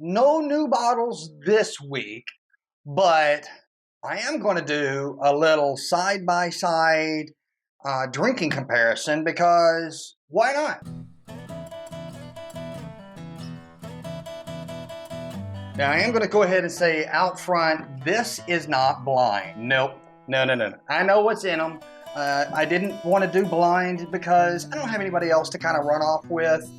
no new bottles this week, but I am going to do a little side-by-side drinking comparison because why not? Now, I am going to go ahead and say out front, this is not blind. Nope. No. I know what's in them. I didn't want to do blind because I don't have anybody else to kind of run off with.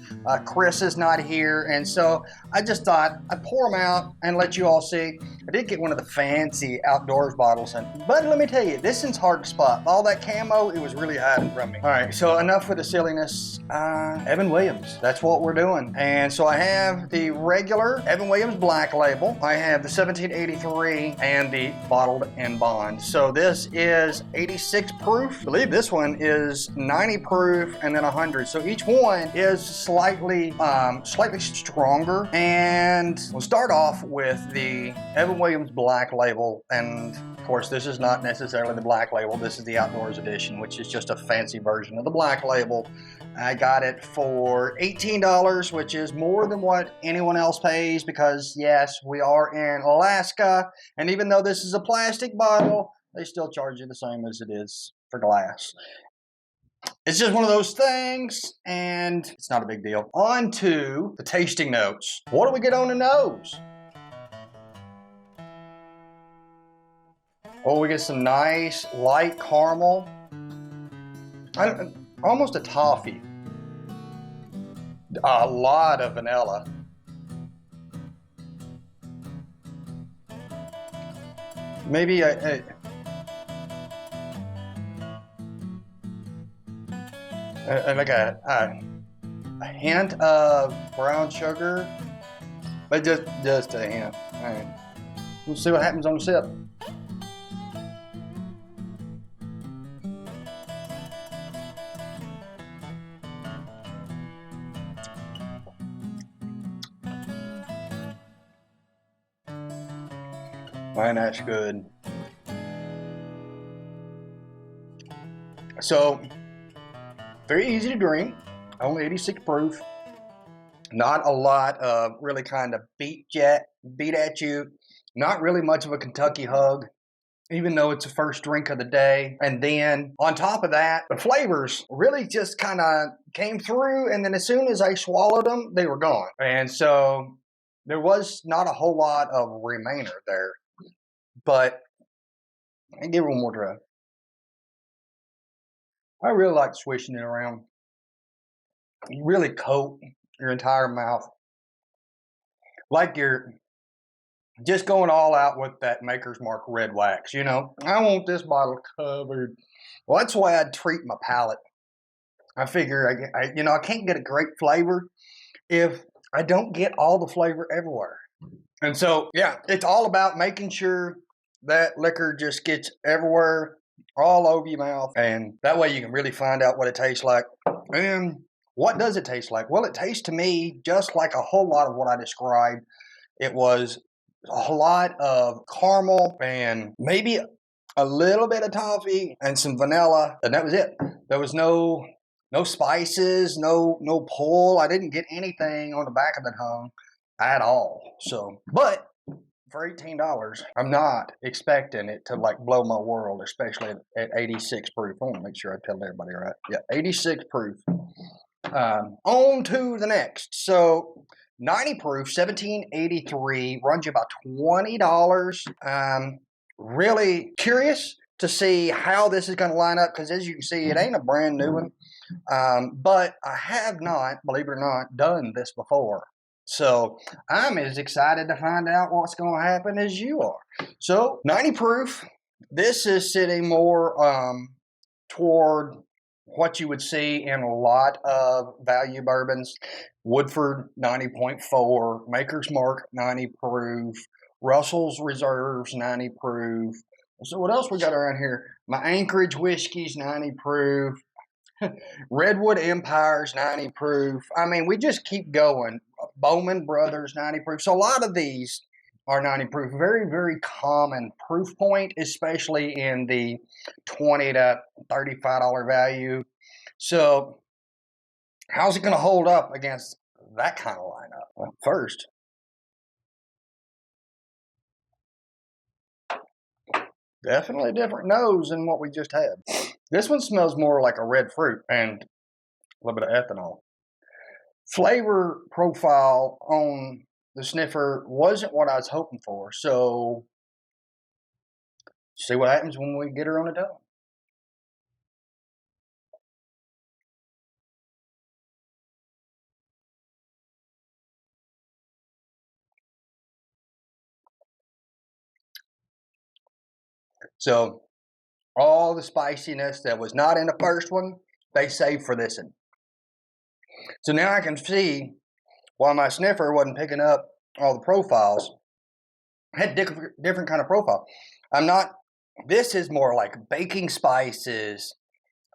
Chris is not here, and so I just thought I'd pour them out and let you all see. I did get one of the fancy outdoors bottles, but let me tell you, this one's hard to spot. All that camo, it was really hiding from me. All right, so enough with the silliness. Evan Williams, that's what we're doing. And so I have the regular Evan Williams Black Label. I have the 1783 and the bottled in bond. So this is 86 proof. I believe this one is 90 proof and then 100. So each one is slightly stronger. And we'll start off with the Evan Williams Black Label. And of course, this is not necessarily the Black Label. This is the Outdoors Edition, which is just a fancy version of the Black Label. I got it for $18, which is more than what anyone else pays because, yes, we are in Alaska. And even though this is a plastic bottle, they still charge you the same as it is for glass. It's just one of those things, and it's not a big deal. On to the tasting notes. What do we get on the nose? Oh, we get some nice light caramel. Almost a toffee. A lot of vanilla. Maybe like a hint of brown sugar, but just a hint. All right. We'll see what happens on the sip. Man, that's good. So, very easy to drink, only 86 proof. Not a lot of really kind of beat at you. Not really much of a Kentucky hug, even though it's the first drink of the day. And then on top of that, the flavors really just kind of came through. And then as soon as I swallowed them, they were gone. And so there was not a whole lot of remainder there. But I give it one more try. I really like swishing it around. You really coat your entire mouth. Like you're just going all out with that Maker's Mark red wax. You know, I want this bottle covered. Well, that's the way I'd treat my palate. I figure I can't get a great flavor if I don't get all the flavor everywhere. And so, yeah, it's all about making sure that liquor just gets everywhere, all over your mouth. And that way you can really find out what it tastes like. And what does it taste like? Well, it tastes to me just like a whole lot of what I described. It was a lot of caramel and maybe a little bit of toffee and some vanilla. And that was it. There was no spices, no pull. I didn't get anything on the back of the tongue at all. So, but for $18, I'm not expecting it to like blow my world, especially at 86 proof. I want to make sure I tell everybody right. Yeah, 86 proof. On to the next. So 90 proof, 1783, runs you about $20. Really curious to see how this is going to line up because as you can see, it ain't a brand new one. But I have not, believe it or not, done this before. So I'm as excited to find out what's going to happen as you are. So 90 proof, this is sitting more toward what you would see in a lot of value bourbons. Woodford 90.4, Maker's Mark 90 proof, Russell's Reserves 90 proof. So what else we got around here? My Anchorage Whiskey's 90 proof. Redwood Empire's 90 proof. I mean, we just keep going. Bowman Brothers 90 proof. So a lot of these are 90 proof. Very, very common proof point, especially in the $20 to $35 value. So how's it going to hold up against that kind of lineup? Well, first, Definitely a different nose than what we just had. This one smells more like a red fruit and a little bit of ethanol. Flavor profile on the sniffer wasn't what I was hoping for, so see what happens when we get her on the tongue. So all the spiciness that was not in the first one, they saved for this one. So now I can see why my sniffer wasn't picking up all the profiles. I had different kind of profile. I'm not. This is more like baking spices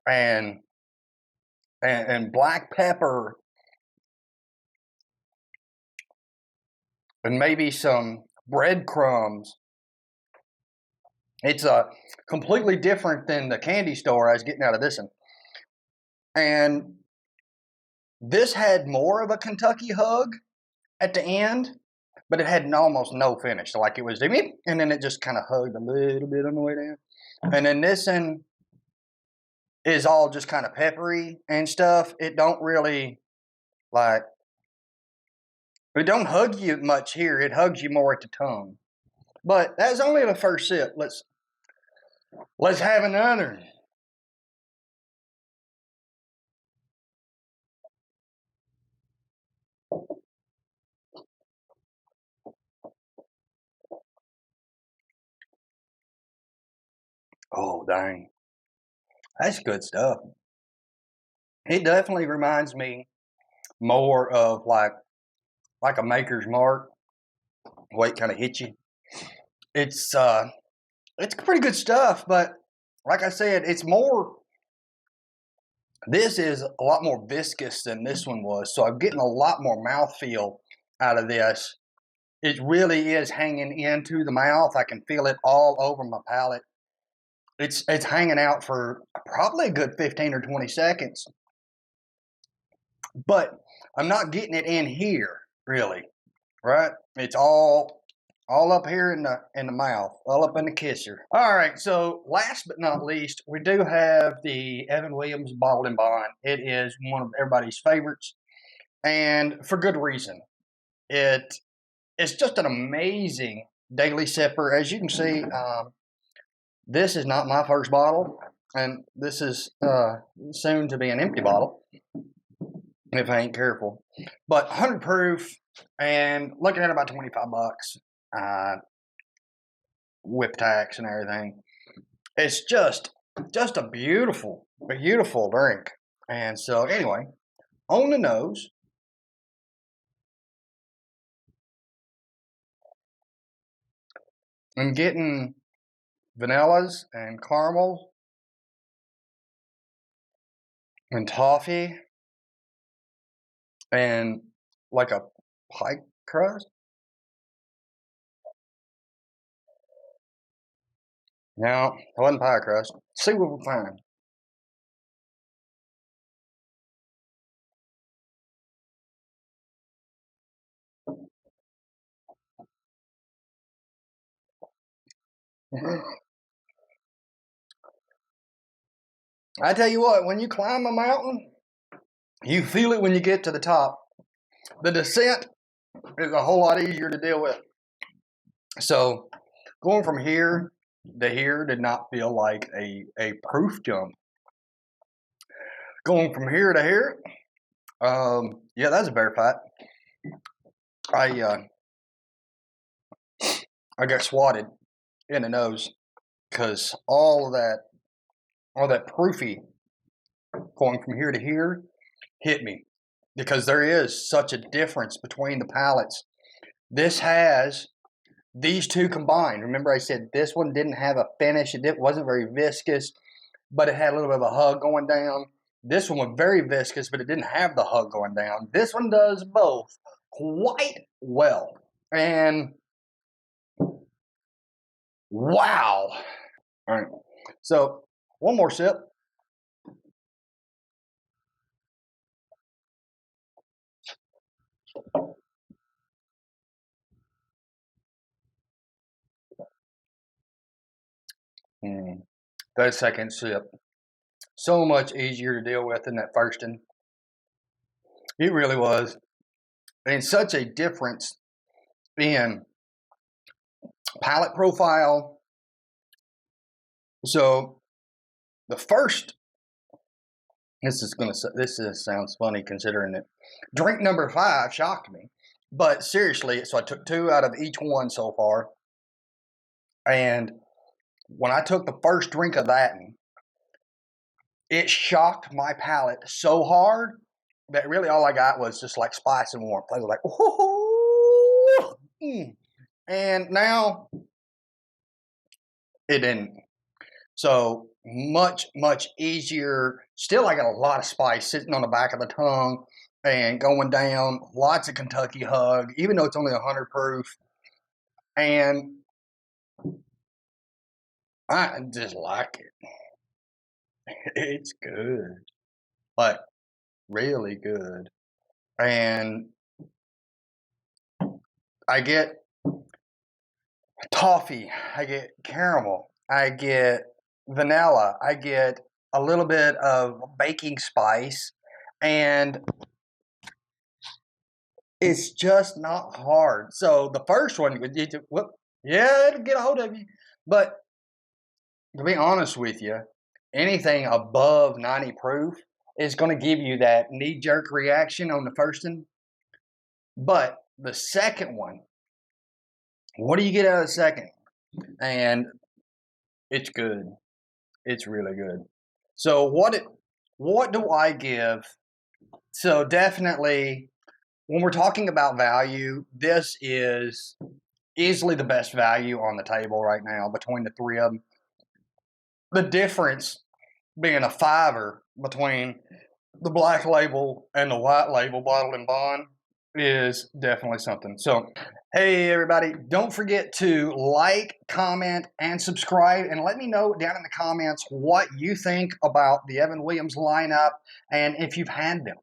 and black pepper and maybe some breadcrumbs. It's completely different than the candy store I was getting out of this one. And this had more of a Kentucky hug at the end, but it had almost no finish. So like it was, and then it just kind of hugged a little bit on the way down. And then this one is all just kind of peppery and stuff. It don't really like, it don't hug you much here. It hugs you more at the tongue. But that's only the first sip. Let's have another. Oh dang, that's good stuff. It definitely reminds me more of like a Maker's Mark. Weight kind of hits you. It's pretty good stuff, but like I said, it's more. This is a lot more viscous than this one was, so I'm getting a lot more mouthfeel out of this. It really is hanging into the mouth. I can feel it all over my palate. It's hanging out for probably a good 15 or 20 seconds, but I'm not getting it in here really, right? It's all up here in the mouth, all up in the kisser. All right, so last but not least, we do have the Evan Williams Bottled in Bond. It is one of everybody's favorites, and for good reason. It's just an amazing daily sipper. As you can see, this is not my first bottle, and this is soon to be an empty bottle if I ain't careful. But 100 proof, and looking at about 25 bucks. With tax and everything. It's just a beautiful drink. And so anyway, on the nose, I'm getting vanillas and caramel and toffee and like a pie crust. No, it wasn't pie crust. See what we find. I tell you what, when you climb a mountain, you feel it when you get to the top. The descent is a whole lot easier to deal with. So going from here to here did not feel like a proof jump. Going from here to here, yeah, that's a bear fight. I I got swatted in the nose because all that proofy going from here to here hit me because there is such a difference between the palates. This has these two combined. Remember, I said this one didn't have a finish. It wasn't very viscous, but it had a little bit of a hug going down. This one was very viscous, but it didn't have the hug going down. This one does both quite well. And wow. All right. So one more sip. That second sip, so much easier to deal with than that first one. It really was. And such a difference in palate profile. So the first, this sounds funny considering it. Drink number 5 shocked me, but seriously, so I took 2 out of each one so far. And when I took the first drink of that, it shocked my palate so hard that really all I got was just like spice and warmth. I was like, ooh. And now it didn't. So much, much easier. Still, I got a lot of spice sitting on the back of the tongue and going down. Lots of Kentucky hug, even though it's only 100 proof. And I just like it. It's good. Like, really good. And I get toffee. I get caramel. I get vanilla. I get a little bit of baking spice. And it's just not hard. So the first one, yeah, it'll get a hold of you. But to be honest with you, anything above 90 proof is going to give you that knee-jerk reaction on the first one. But the second one, what do you get out of the second? And it's good. It's really good. So what do I give? So definitely, when we're talking about value, this is easily the best value on the table right now between the 3 of them. The difference being a $5 between the Black Label and the White Label Bottled in Bond is definitely something. So, hey everybody, don't forget to like, comment, and subscribe, and let me know down in the comments what you think about the Evan Williams lineup and if you've had them.